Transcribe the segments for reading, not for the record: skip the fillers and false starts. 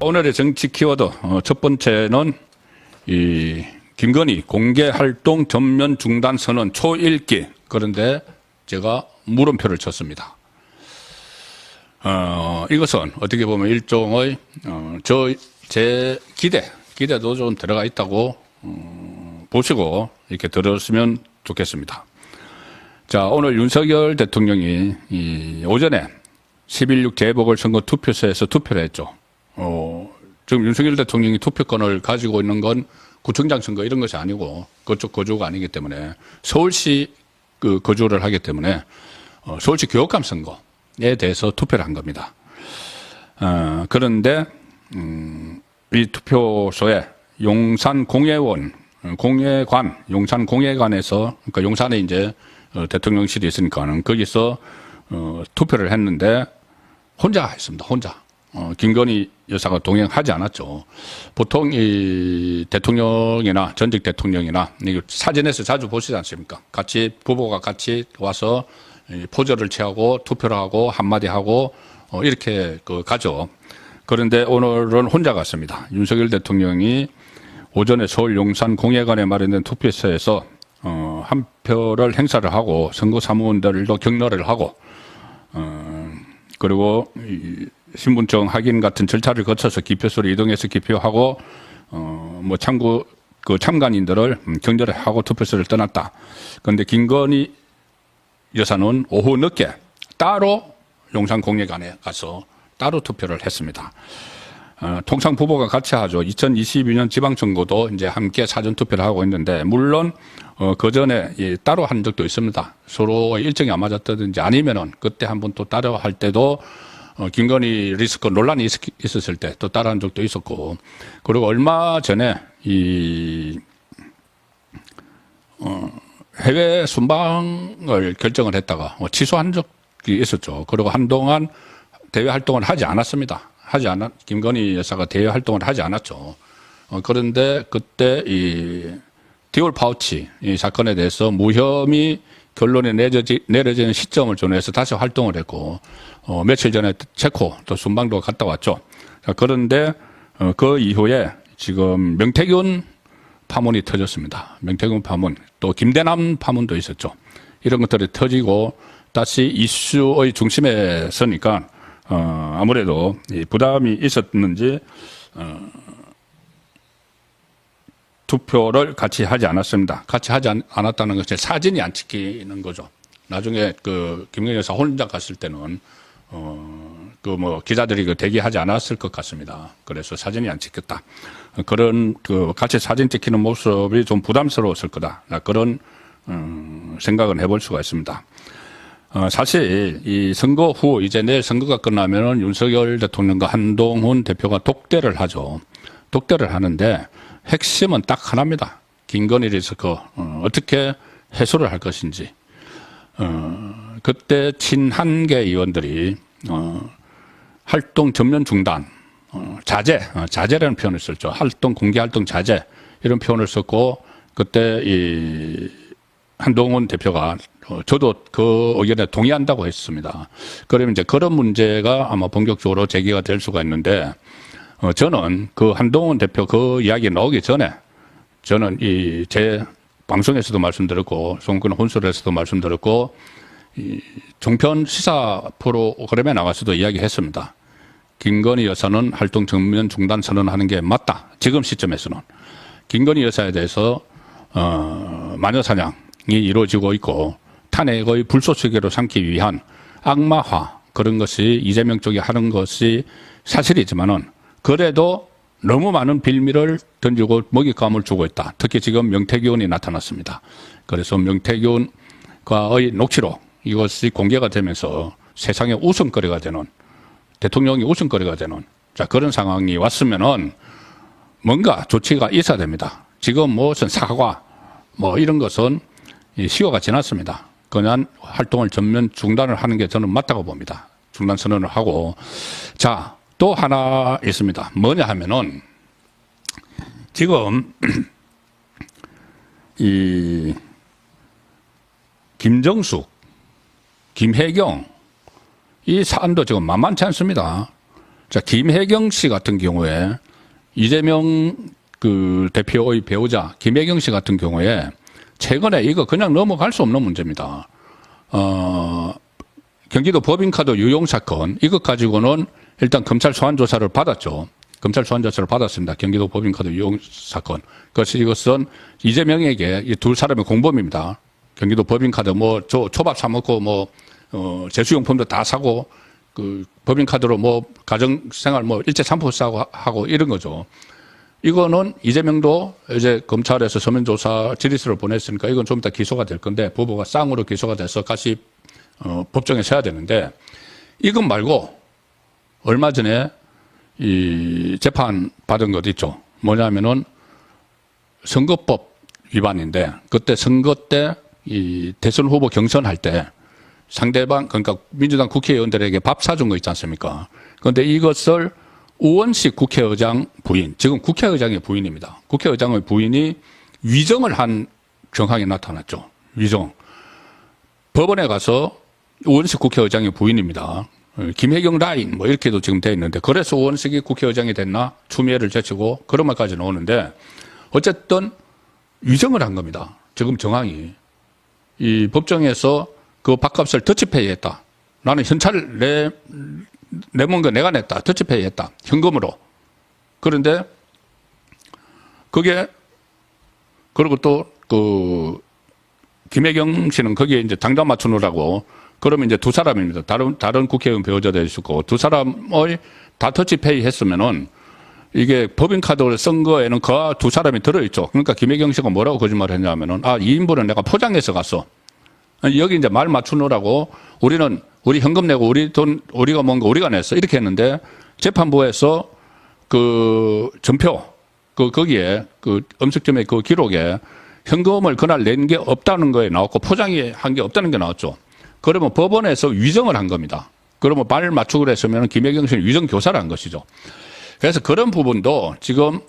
오늘의 정치 키워드 첫 번째는 이 김건희 공개 활동 전면 중단 선언 초읽기. 그런데 제가 물음표를 쳤습니다. 이것은 어떻게 보면 일종의 제 기대도 좀 들어가 있다고 보시고 이렇게 들었으면 좋겠습니다. 자, 오늘 윤석열 대통령이 오전에 11.6 재보궐선거 투표소에서 투표를 했죠. 지금 윤석열 대통령이 투표권을 가지고 있는 건 구청장 선거 이런 것이 아니고 그쪽 거주가 아니기 때문에 서울시 그 거주를 하기 때문에 서울시 교육감 선거에 대해서 투표를 한 겁니다. 그런데 이 투표소에 용산공예관, 용산공예관에서 그러니까 용산에 이제 대통령실이 있으니까는 거기서 투표를 했는데 혼자 했습니다. 혼자. 김건희 여사가 동행하지 않았죠. 보통 이 대통령이나 전직 대통령이나 사진에서 자주 보시지 않습니까? 같이 부부가 같이 와서 포즈를 취하고 투표를 하고 한마디 하고 이렇게 가죠. 그런데 오늘은 혼자 갔습니다. 윤석열 대통령이 오전에 서울 용산 공예관에 마련된 투표소에서 한 표를 행사를 하고 선거 사무원들도 격려를 하고 그리고 신분증 확인 같은 절차를 거쳐서 기표소로 이동해서 기표하고 뭐 참관인들을 격려를 하고 투표소를 떠났다. 그런데 김건희 여사는 오후 늦게 따로 용산 공예관에 가서 따로 투표를 했습니다. 통상 부부가 같이 하죠. 2022년 지방선거도 이제 함께 사전 투표를 하고 있는데 물론 그 전에 따로 한 적도 있습니다. 서로 일정이 안 맞았다든지 아니면은 그때 한번 또 따로 할 때도 김건희 리스크 논란이 있었을 때 또 따로 한 적도 있었고 그리고 얼마 전에 해외 순방을 결정을 했다가 취소한 적이 있었죠. 그리고 한동안 대외 활동을 하지 않았습니다. 김건희 여사가 대외 활동을 하지 않았죠. 그런데 그때 이 디올 파우치 이 사건에 대해서 무혐의 결론이 내려지는 시점을 전후해서 다시 활동을 했고 며칠 전에 체코 또 순방도 갔다 왔죠. 자, 그런데 그 이후에 지금 명태균 파문이 터졌습니다. 명태균 파문 또 김대남 파문도 있었죠. 이런 것들이 터지고 다시 이슈의 중심에 서니까 아무래도 부담이 있었는지 투표를 같이 하지 않았습니다. 같이 하지 않았다는 것은 사진이 안 찍히는 거죠. 나중에 김건희 여사 혼자 갔을 때는 기자들이 대기하지 않았을 것 같습니다. 그래서 사진이 안 찍혔다. 그런 같이 사진 찍히는 모습이 좀 부담스러웠을 거다. 그런 생각은 해볼 수가 있습니다. 사실 이 선거 후 이제 내일 선거가 끝나면은 윤석열 대통령과 한동훈 대표가 독대를 하죠. 독대를 하는데 핵심은 딱 하나입니다. 김건희 리스크 어떻게 해소를 할 것인지. 그때 친한계 의원들이 활동 전면 중단, 자제라는 표현을 썼죠. 공개 활동 자제 이런 표현을 썼고 그때 이 한동훈 대표가 저도 그 의견에 동의한다고 했습니다. 그러면 이제 그런 문제가 아마 본격적으로 제기가 될 수가 있는데 저는 그 한동훈 대표 그 이야기 나오기 전에 저는 제 방송에서도 말씀드렸고 송근 혼술에서도 말씀드렸고 종편 시사 프로그램에 나가서도 이야기했습니다. 김건희 여사는 활동 전면 중단 선언하는 게 맞다. 지금 시점에서는 김건희 여사에 대해서 마녀사냥이 이루어지고 있고 탄핵의 불쏘시개로 삼기 위한 악마화 그런 것이 이재명 쪽이 하는 것이 사실이지만은 그래도 너무 많은 빌미를 던지고 먹잇감을 주고 있다. 특히 지금 명태균이 나타났습니다. 그래서 명태균과의 녹취록 이것이 공개가 되면서 세상의 웃음거리가 되는 대통령이 웃음거리가 되는 그런 상황이 왔으면은 뭔가 조치가 있어야 됩니다. 지금 무슨 사과 이런 것은 시효가 지났습니다. 그냥 활동을 전면 중단을 하는 게 저는 맞다고 봅니다. 중단 선언을 하고 또 하나 있습니다. 뭐냐 하면은 지금 김정숙, 김혜경 이 사안도 지금 만만치 않습니다. 자, 김혜경 씨 같은 경우에 이재명 그 대표의 배우자 김혜경 씨 같은 경우에 최근에 이거 그냥 넘어갈 수 없는 문제입니다. 경기도 법인카드 유용 사건 이것 가지고는 일단 검찰 소환 조사를 받았죠. 검찰 소환 조사를 받았습니다. 경기도 법인카드 유용 사건. 그래서 이것은 이재명에게 이 두 사람의 공범입니다. 경기도 법인카드 뭐 초밥 사 먹고 뭐 제수용품도 다 사고 그 법인카드로 뭐 가정생활 뭐 일제 상품 사고 하고 이런 거죠. 이거는 이재명도 이제 검찰에서 서면 조사 질의서를 보냈으니까 이건 좀 이따 기소가 될 건데 부부가 쌍으로 기소가 돼서 같이 법정에 서야 되는데 이것 말고 얼마 전에 이 재판 받은 것 있죠. 뭐냐면은 선거법 위반인데 그때 선거 때 이 대선 후보 경선할 때 상대방 그러니까 민주당 국회의원들에게 밥 사준 거 있지 않습니까? 그런데 이것을 우원식 국회의장 부인, 지금 국회의장의 부인입니다. 국회의장의 부인이 위정을 한 정황이 나타났죠. 위정. 법원에 가서 우원식 국회의장의 부인입니다. 김혜경 라인 뭐 이렇게도 지금 돼 있는데 그래서 우원식이 국회의장이 됐나 추미애를 제치고 그런 말까지 나오는데 어쨌든 위정을 한 겁니다. 지금 정황이. 이 법정에서 그 밥값을 더치페이 했다. 나는 현찰을 내몬 거 내가 냈다. 더치페이 했다. 현금으로. 그런데 그게 그리고 또 그 김혜경 씨는 거기에 이제 당장 맞추느라고 그러면 이제 두 사람입니다. 다른 국회의원 배우자도 있었고 두 사람의 다 터치페이 했으면은 이게 법인카드를 쓴 거에는 그 두 사람이 들어있죠. 그러니까 김혜경 씨가 뭐라고 거짓말을 했냐면은 아, 이 인분은 내가 포장해서 갔어. 여기 이제 말 맞추느라고 우리는 우리 현금 내고 우리 돈 우리가 뭔가 우리가 냈어. 이렇게 했는데 재판부에서 그 전표 거기에 그 음식점의 그 기록에 현금을 그날 낸 게 없다는 거에 나왔고 포장이 한 게 없다는 게 나왔죠. 그러면 법원에서 위정을 한 겁니다. 그러면 말 맞추기로 했으면 김혜경 씨는 위정 교사를 한 것이죠. 그래서 그런 부분도 지금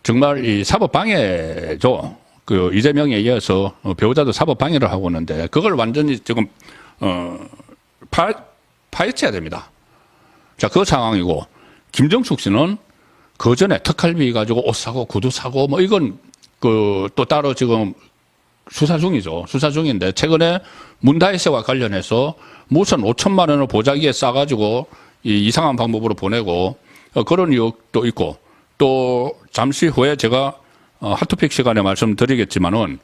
정말 이 사법 방해죠. 그 이재명에 이어서 배우자도 사법 방해를 하고 있는데 그걸 완전히 지금 파헤쳐야 됩니다. 자, 그 상황이고 김정숙 씨는 그 전에 특활비 가지고 옷 사고 구두 사고 뭐 이건 그 또 따로 지금 수사 중이죠. 수사 중인데 최근에 문다혜세와 관련해서 무슨 5천만 원을 보자기에 싸가지고 이 이상한 방법으로 보내고 그런 의혹도 있고 또 잠시 후에 제가 핫토픽 시간에 말씀드리겠지만은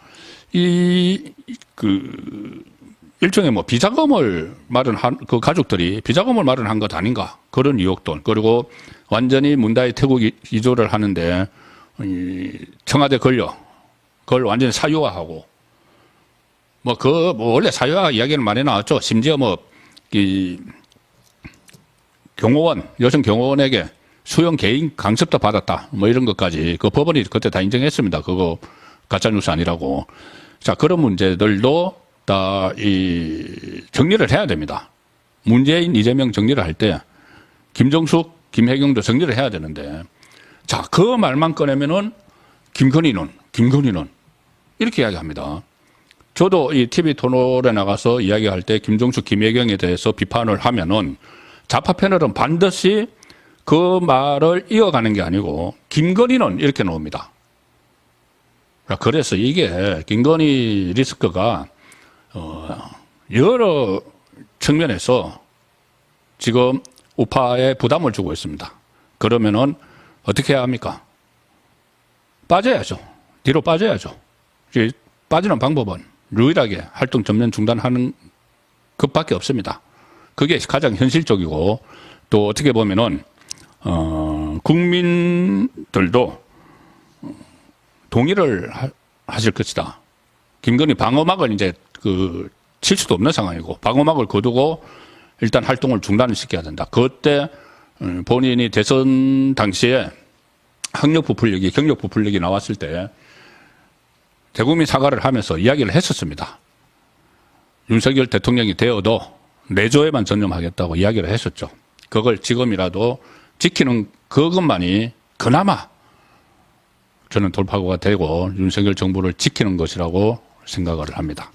그 일종의 뭐 비자금을 마련한 그 가족들이 비자금을 마련한 것 아닌가 그런 의혹도 그리고 완전히 문다혜 태국 이주를 하는데 청와대 그걸 완전히 사유화하고 뭐 원래 사유화 이야기는 많이 나왔죠. 심지어 이 경호원 여성 경호원에게 수용 개인 강습도 받았다. 뭐 이런 것까지 그 법원이 그때 다 인정했습니다. 그거 가짜뉴스 아니라고. 자, 그런 문제들도 다 정리를 해야 됩니다. 문재인, 이재명 정리를 할 때 김정숙, 김혜경도 정리를 해야 되는데 자, 그 말만 꺼내면은 김건희는 이렇게 이야기합니다. 저도 이 TV 토론에 나가서 이야기할 때 김정숙, 김혜경에 대해서 비판을 하면은 좌파 패널은 반드시 그 말을 이어가는 게 아니고 김건희는 이렇게 나옵니다. 그래서 이게 김건희 리스크가 여러 측면에서 지금 우파에 부담을 주고 있습니다. 그러면은 어떻게 해야 합니까? 빠져야죠. 뒤로 빠져야죠. 빠지는 방법은 유일하게 활동 전면 중단하는 것밖에 없습니다. 그게 가장 현실적이고 또 어떻게 보면은 국민들도 동의를 하실 것이다. 김건희 방어막을 이제 칠 수도 없는 상황이고 방어막을 거두고 일단 활동을 중단을 시켜야 된다. 그때 본인이 대선 당시에 경력 부풀력이 나왔을 때 대국민 사과를 하면서 이야기를 했었습니다. 윤석열 대통령이 되어도 내조에만 전념하겠다고 이야기를 했었죠. 그걸 지금이라도 지키는 그것만이 그나마 저는 돌파구가 되고 윤석열 정부를 지키는 것이라고 생각을 합니다.